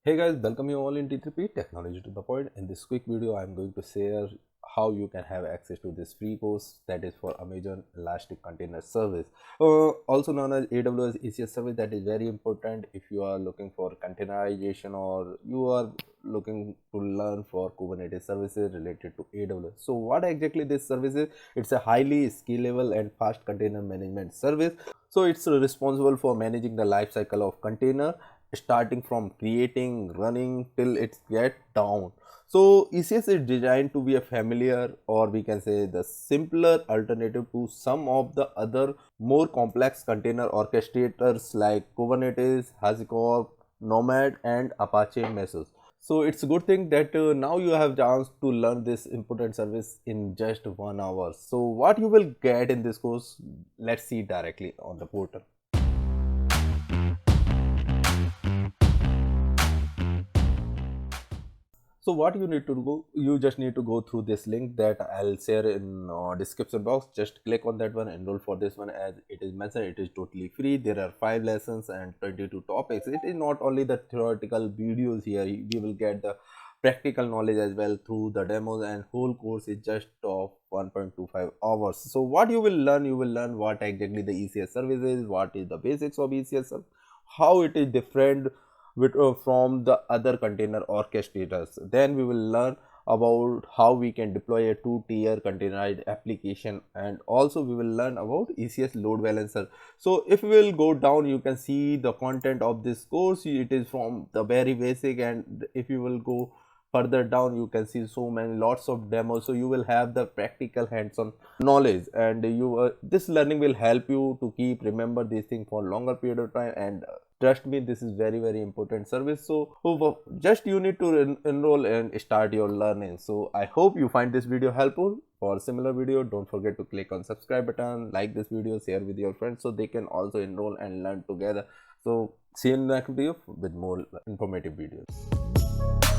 Hey guys, welcome you all in T3P Technology to the Point. In this quick video, I'm going to share how you can have access to this free course that is for Amazon Elastic Container Service, also known as AWS ECS Service. That is very important if you are looking for containerization or you are looking to learn for Kubernetes services related to AWS. So what exactly this service is? It's a highly scalable and fast container management service. So it's responsible for managing the life cycle of container starting from creating, running till it get down. So ECS is designed to be a familiar, or we can say the simpler alternative to some of the other more complex container orchestrators like Kubernetes, Hashicorp, Nomad and Apache Mesos. So it's a good thing that now you have chance to learn this important service in just 1 hour. So what you will get in this course, let's see directly on the portal. So what you need to do, you just need to go through this link that I'll share in description box. Just click on that one, enroll for this one. As it is mentioned, it is totally free. There are 5 lessons and 22 topics. It is not only the theoretical videos here, we will get the practical knowledge as well through the demos, and whole course is just of 1.25 hours. So what you will learn what exactly the ECS service is, what is the basics of ECS service, how it is different from the other container orchestrators. Then we will learn about how we can deploy a two-tier containerized application, and also we will learn about ECS load balancer. So if we will go down, you can see the content of this course. It is from the very basic, and if you will go further down, you can see so many lots of demos. So you will have the practical hands-on knowledge, and this learning will help you to keep remember these things for longer period of time. And trust me, this is very important service. So just you need to enroll and start your learning. So I hope you find this video helpful. For similar video, don't forget to click on subscribe button, like this video, share with your friends so they can also enroll and learn together. So see you in the next video with more informative videos.